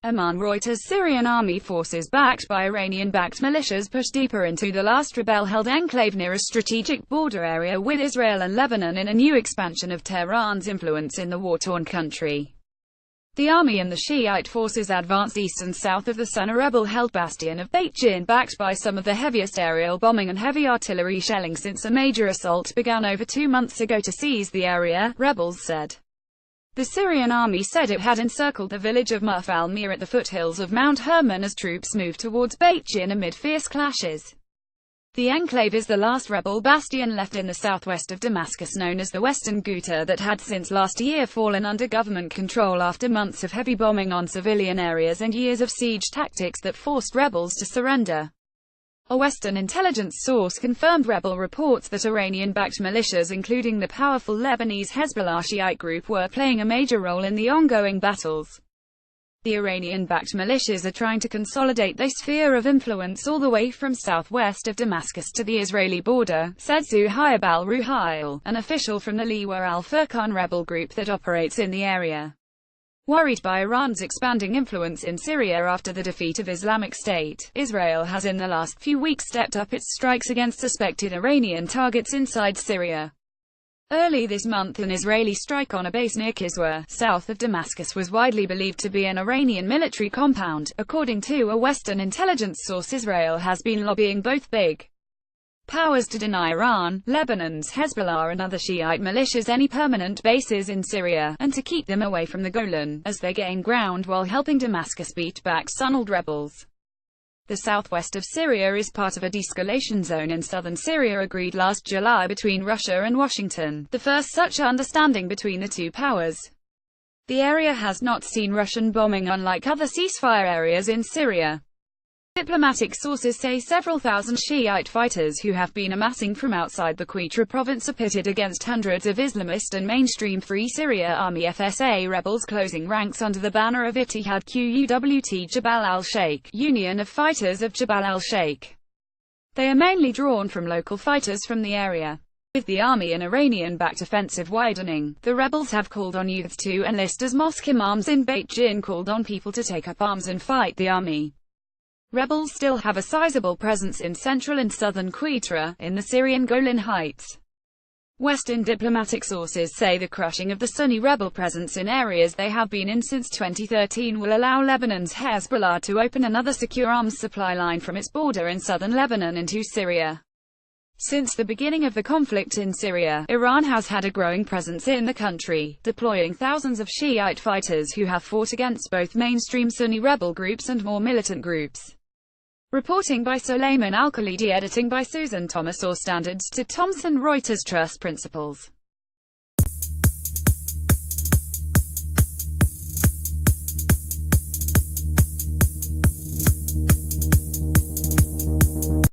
Amman. Reuters. Syrian army forces backed by Iranian-backed militias push deeper into the last rebel-held enclave near a strategic border area with Israel and Lebanon in a new expansion of Tehran's influence in the war-torn country. The army and the Shiite forces advanced east and south of the Sunni rebel-held bastion of Beit Jin, backed by some of the heaviest aerial bombing and heavy artillery shelling since a major assault began over 2 months ago to seize the area, rebels said. The Syrian army said it had encircled the village of Muf al-Mir at the foothills of Mount Hermon as troops moved towards Beit Jin amid fierce clashes. The enclave is the last rebel bastion left in the southwest of Damascus, known as the Western Ghouta, that had since last year fallen under government control after months of heavy bombing on civilian areas and years of siege tactics that forced rebels to surrender. A Western intelligence source confirmed rebel reports that Iranian-backed militias, including the powerful Lebanese Hezbollah Shiite group, were playing a major role in the ongoing battles. The Iranian-backed militias are trying to consolidate their sphere of influence all the way from southwest of Damascus to the Israeli border, said Zuhaib al-Ruhail, an official from the Liwa al-Furqan rebel group that operates in the area. Worried by Iran's expanding influence in Syria after the defeat of Islamic State, Israel has in the last few weeks stepped up its strikes against suspected Iranian targets inside Syria. Early this month, an Israeli strike on a base near Kiswa, south of Damascus, was widely believed to be an Iranian military compound. According to a Western intelligence source, Israel has been lobbying both big powers to deny Iran, Lebanon's Hezbollah and other Shiite militias any permanent bases in Syria, and to keep them away from the Golan, as they gain ground while helping Damascus beat back Sunni rebels. The southwest of Syria is part of a de-escalation zone in southern Syria agreed last July between Russia and Washington, the first such understanding between the two powers. The area has not seen Russian bombing, unlike other ceasefire areas in Syria. Diplomatic sources say several thousand Shiite fighters who have been amassing from outside the Quetta province are pitted against hundreds of Islamist and mainstream Free Syria Army FSA rebels closing ranks under the banner of Ittihad Qut Jabal al-Sheikh, Union of Fighters of Jabal al-Sheikh. They are mainly drawn from local fighters from the area. With the army and Iranian-backed offensive widening, the rebels have called on youths to enlist as mosque imams in Beit Jin called on people to take up arms and fight the army. Rebels still have a sizable presence in central and southern Quetta, in the Syrian Golan Heights. Western diplomatic sources say the crushing of the Sunni rebel presence in areas they have been in since 2013 will allow Lebanon's Hezbollah to open another secure arms supply line from its border in southern Lebanon into Syria. Since the beginning of the conflict in Syria, Iran has had a growing presence in the country, deploying thousands of Shiite fighters who have fought against both mainstream Sunni rebel groups and more militant groups. Reporting by Soleiman Al-Khalidi, editing by Susan Thomas, or Standards to Thomson Reuters. Trust Principles.